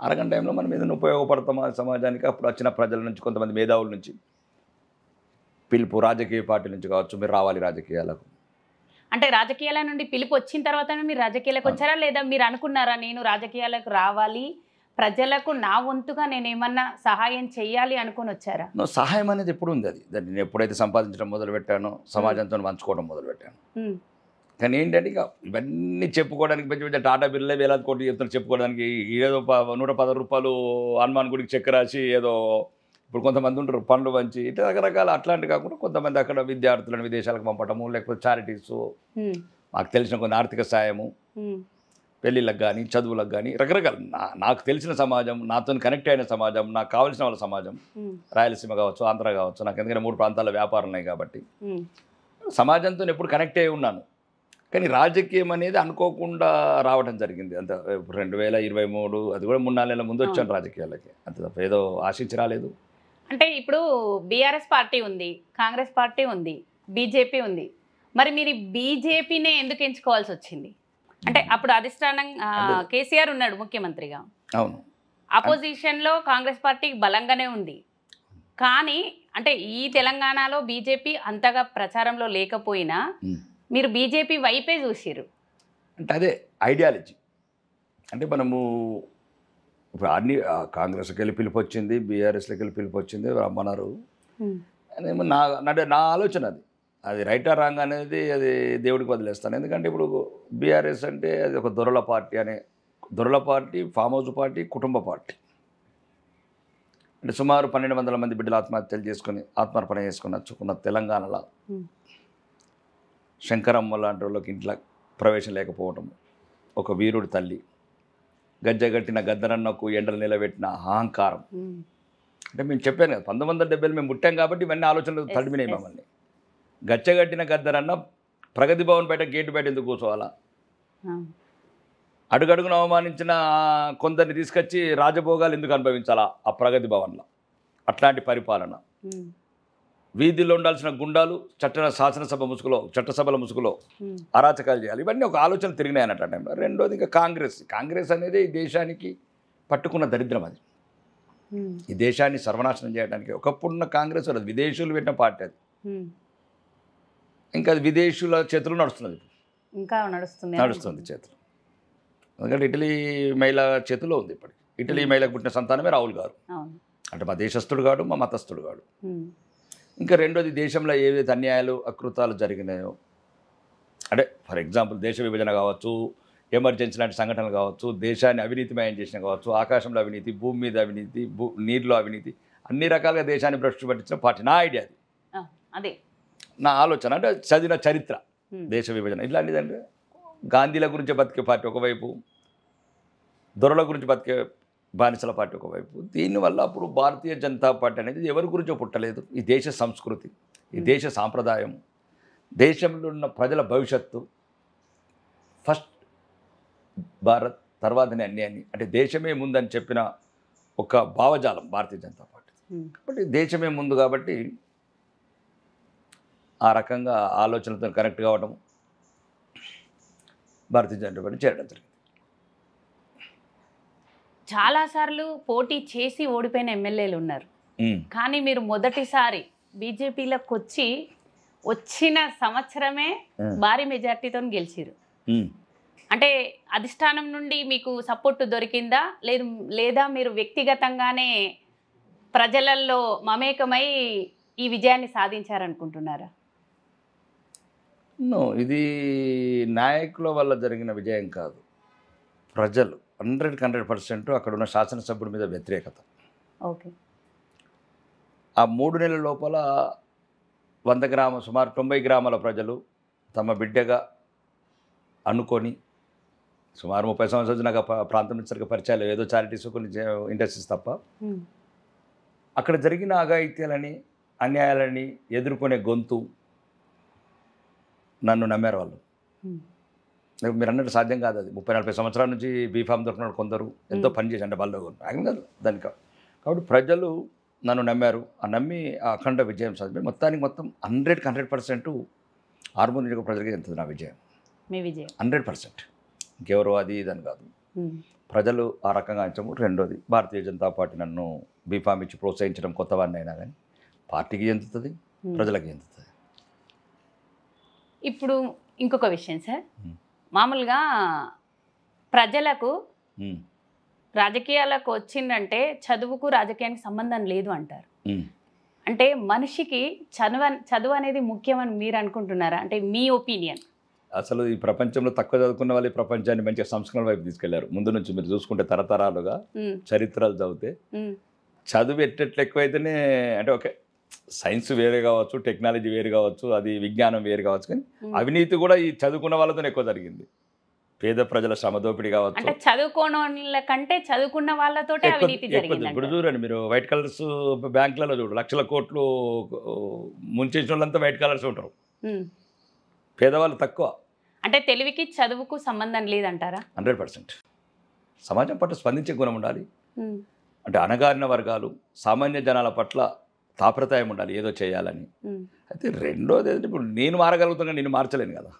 అరగంట టైంలో మనం ఏదైనా ఉపయోగపడతామా సమాజానికి. అప్పుడు వచ్చిన ప్రజల నుంచి కొంతమంది మేధావుల నుంచి పిలుపు, రాజకీయ పార్టీల నుంచి కావచ్చు, మీరు రావాలి రాజకీయాలకు. అంటే రాజకీయాల నుండి పిలుపు వచ్చిన తర్వాతనే మీరు రాజకీయాలకు వచ్చారా, లేదా మీరు అనుకున్నారా నేను రాజకీయాలకు రావాలి, ప్రజలకు నా వంతుగా నేను ఏమన్నా సహాయం చేయాలి అనుకుని వచ్చారా? సహాయం అనేది ఎప్పుడు ఉంది. అది దాన్ని నేను ఎప్పుడైతే సంపాదించడం మొదలుపెట్టానో సమాజంతో పంచుకోవడం మొదలుపెట్టాను. కానీ ఏంటంటే ఇక ఇవన్నీ చెప్పుకోవడానికి పెద్ద పెద్ద టాటా బిర్లే వేలాది కోట్లు చెప్తారు చెప్పుకోవడానికి. ఏదో 110 రూపాయలు హనుమాన్ గుడికి చెక్ రాసి ఏదో ఇప్పుడు కొంతమంది ఉంటారు పండ్లు పంచి ఇట్లా రకరకాల అట్లాంటి కాకుండా కొంతమంది అక్కడ విద్యార్థులను విదేశాలకు పంపడము, లేకపోతే చారిటీస్, మాకు తెలిసిన కొన్ని ఆర్థిక సాయము, పెళ్ళిళ్ళకి కానీ చదువులకు కానీ రకరకాల నాకు తెలిసిన సమాజం, నాతో కనెక్ట్ అయిన సమాజం, నాకు కావాల్సిన వాళ్ళ సమాజం, రాయలసీమ కావచ్చు, ఆంధ్ర కావచ్చు, నాకు ఎందుకంటే 3 ప్రాంతాల వ్యాపారం ఉన్నాయి కాబట్టి సమాజంతో ఎప్పుడు కనెక్ట్ అయి ఉన్నాను. కానీ రాజకీయం అనేది అనుకోకుండా రావడం జరిగింది. అంత 2023 అది కూడా 3-4 నెలల ముందు వచ్చాను రాజకీయాలకి. అంత తప్ప ఏదో ఆశించి రాలేదు. అంటే ఇప్పుడు బీఆర్ఎస్ పార్టీ ఉంది, కాంగ్రెస్ పార్టీ ఉంది, బీజేపీ ఉంది. మరి మీరు బీజేపీనే ఎందుకు ఎంచుకోవాల్సి వచ్చింది? అంటే అప్పుడు అధిష్టానం కేసీఆర్ ఉన్నాడు ముఖ్యమంత్రిగా. అవును. అపోజిషన్లో కాంగ్రెస్ పార్టీ బలంగానే ఉంది. కానీ అంటే ఈ తెలంగాణలో బీజేపీ అంతగా ప్రచారంలో లేకపోయినా మీరు బీజేపీ వైపే చూసిరు. అంటే అదే ఐడియాలజీ. అంటే మనము ఇప్పుడు అన్ని కాంగ్రెస్కి వెళ్ళి పిలుపు వచ్చింది, బీఆర్ఎస్లోకి వెళ్ళి పిలుపు వచ్చింది, రమ్మన్నారు. అదేమో నా ఆలోచన అది. అది రైటా రాంగ్ అనేది అది దేవుడికి వదిలేస్తాను. ఎందుకంటే ఇప్పుడు బీఆర్ఎస్ అంటే అది ఒక దొరల పార్టీ, ఫామ్ హౌస్ పార్టీ, కుటుంబ పార్టీ. అంటే సుమారు 1200 మంది బిడ్డలు ఆత్మార్పణ చేసుకుని వచ్చుకున్న తెలంగాణలో శంకరమ్మ లాంటి వాళ్ళకి ఇంట్లో ప్రవేశం లేకపోవటం, ఒక వీరుడి తల్లి, గజ్జగట్టిన గద్దరన్నకు ఎండలు నిలబెట్టిన అహంకారం. అంటే మేము చెప్పాను కదా 1970 మేము పుట్టాం కాబట్టి ఇవన్నీ ఆలోచనలు తడిమినాయి మమ్మల్ని. గచ్చగట్టిన గద్దరన్న ప్రగతి భవన్ బయట గేటు బయట ఎందుకు కూర్చోవాలా? అడుగడుగును అవమానించిన కొందరిని తీసుకొచ్చి రాజభోగాలు ఎందుకు అనుభవించాలా ఆ ప్రగతి భవన్లో? అట్లాంటి పరిపాలన. వీధిలో ఉండాల్సిన గుండాలు చట్టసభల ముసుగులో అరాచకాలు చేయాలి. ఇవన్నీ ఒక ఆలోచన తిరిగినాయి అన్నట్టు టైంలో. రెండోది ఇంకా కాంగ్రెస్ అనేది ఈ దేశానికి పట్టుకున్న దరిద్రం. అది ఈ దేశాన్ని సర్వనాశనం చేయడానికి ఒకప్పుడున్న కాంగ్రెస్ అది విదేశీయులు పెట్టిన పార్టీ. అది ఇంకా అది విదేశీయుల చేతులు నడుస్తున్నది, ఇంకా నడుస్తుంది చేతులు. ఎందుకంటే ఇటలీ మహిళ చేతిలో ఉంది ఇప్పటికి. ఇటలీ మహిళకు పుట్టిన సంతానమే రాహుల్ గారు. అంటే మా దేశస్థుడు కాడు, మా మతస్థుడు కాడు. ఇంకా రెండోది దేశంలో ఏదైతే అన్యాయాలు అకృతాలు జరిగినాయో, అంటే ఫర్ ఎగ్జాంపుల్ దేశ విభజన కావచ్చు, ఎమర్జెన్సీ లాంటి సంఘటనలు కావచ్చు, దేశాన్ని అవినీతిమయం చేసిన కావచ్చు, ఆకాశంలో అవినీతి, భూమి మీద అవినీతి, నీరులో అవినీతి, అన్ని రకాలుగా దేశాన్ని భ్రష్టు పట్టించిన పార్టీ. నా ఐడియా అది, అదే నా ఆలోచన. అంటే చదివిన చరిత్ర దేశ విభజన ఇట్లాంటిదంటే గాంధీల గురించి బతికే పార్టీ ఒకవైపు, దొరల గురించి బతికే బానిసల పార్టీ ఒకవైపు. దీనివల్ల అప్పుడు భారతీయ జనతా పార్టీ అనేది ఎవరి గురించో పుట్టలేదు. ఈ దేశ సంస్కృతి, ఈ దేశ సాంప్రదాయం, దేశంలో ఉన్న ప్రజల భవిష్యత్తు, ఫస్ట్ భారత్ తర్వాతనే అన్ని అంటే దేశమే ముందని చెప్పిన ఒక భావజాలం భారతీయ జనతా పార్టీ. కాబట్టి దేశమే ముందు కాబట్టి ఆ రకంగా ఆలోచనలతో కనెక్ట్ కావడం, భారతీయ జనతా పార్టీ చేరడం జరిగింది. చాలాసార్లు పోటీ చేసి ఓడిపోయిన ఎమ్మెల్యేలు ఉన్నారు. కానీ మీరు మొదటిసారి బీజేపీలోకి వచ్చిన సంవత్సరమే భారీ మెజార్టీతో గెలిచారు. అంటే అధిష్టానం నుండి మీకు సపోర్ట్ దొరికిందా, లేదా మీరు వ్యక్తిగతంగానే ప్రజలలో మమేకమై ఈ విజయాన్ని సాధించారనుకుంటున్నారా? ఇది నాయకుల వల్ల జరిగిన విజయం కాదు. ప్రజలు 100% అక్కడ ఉన్న శాసనసభ్యుడి మీద వ్యతిరేకత. ఓకే. ఆ 3 నెలల లోపల 100 సుమారు 90 గ్రామాల ప్రజలు తమ బిడ్డగా అనుకొని, సుమారు 30 సంవత్సరాలు నాకు ప్రాంతం నుంచి సరిగ్గా పరిచయాలు, ఏదో చారిటీస్ కొన్ని ఇండస్ట్రీస్ తప్ప, అక్కడ జరిగిన అఘాయిత్యాలని అన్యాయాలని ఎదుర్కొనే గొంతు నన్ను నమ్మారు వాళ్ళు. మీరు అన్నట్టు సాధ్యం కాదు. అది 30-40 సంవత్సరాల నుంచి బీఫామ్ దొరికినాడు కొందరు, ఎంతో పనిచేసి అంటే వాళ్ళు కాదు దానికి. కాబట్టి ప్రజలు నన్ను నమ్మారు. ఆ నమ్మి ఆ అఖండ విజయం సాధించి మొత్తానికి మొత్తం 100% ఆర్మూర్ నియోజక ప్రజలకి ఎంత నా విజయం. మీ విజయం 100%. ఇంకెవరో అది ఇదని కాదు. ప్రజలు ఆ రకంగా అంచము. రెండోది భారతీయ జనతా పార్టీ నన్ను బీఫామ్ ఇచ్చి ప్రోత్సహించడం కొత్తవాడిని అయినా కానీ పార్టీకి చెందుతుంది, ప్రజలకి చెందుతుంది. ఇప్పుడు ఇంకొక విషయం సార్, ఉమ్. మామూలుగా ప్రజలకు ఉమ్. రాజకీయాలకు వచ్చిందంటే చదువుకు రాజకీయానికి సంబంధం లేదు అంటారు. ఉమ్. అంటే మనిషికి చదువు అనేది ముఖ్యమని మీరు అనుకుంటున్నారా? అంటే మీ ఒపీనియన్. అసలు ఈ ప్రపంచంలో తక్కువ చదువుకున్న వాళ్ళు ఈ ప్రపంచాన్ని మంచిగా సంస్కరణ వైపు తీసుకెళ్లారు. ముందు నుంచి మీరు చూసుకుంటే తరతరాలుగా చరిత్రలు చదివితే చదువు ఎట్టెట్లు ఎక్కువైతేనే, అంటే ఓకే సైన్స్ వేరే కావచ్చు, టెక్నాలజీ వేరు కావచ్చు, అది విజ్ఞానం వేరు కావచ్చు, కానీ అవినీతి కూడా ఈ చదువుకున్న వాళ్ళతో ఎక్కువ జరిగింది. పేద ప్రజల శ్రమదోపిడి కావచ్చు. అంటే చదువుకోని వాళ్ళ కంటే చదువుకున్న వాళ్ళతోటే అవినీతి జరిగింది. ఇప్పుడు చూడండి మీరు వైట్ కలర్స్ బ్యాంకులలో చూడు, లక్షల కోట్లు ముంచేసిన వాళ్ళంతా వైట్ కలర్స్ ఉంటారు, పేదవాళ్ళు తక్కువ. అంటే తెలివికి చదువుకు సంబంధం లేదంటారా? 100%. సమాజం పట్ల స్పందించే గుణం ఉండాలి. అంటే అణగారిన వర్గాలు, సామాన్య జనాల పట్ల తాపత్రయం ఉండాలి ఏదో చేయాలని. అయితే రెండోది ఏంటంటే ఇప్పుడు నేను మారగలుగుతాను, నేను మార్చలేను కదా.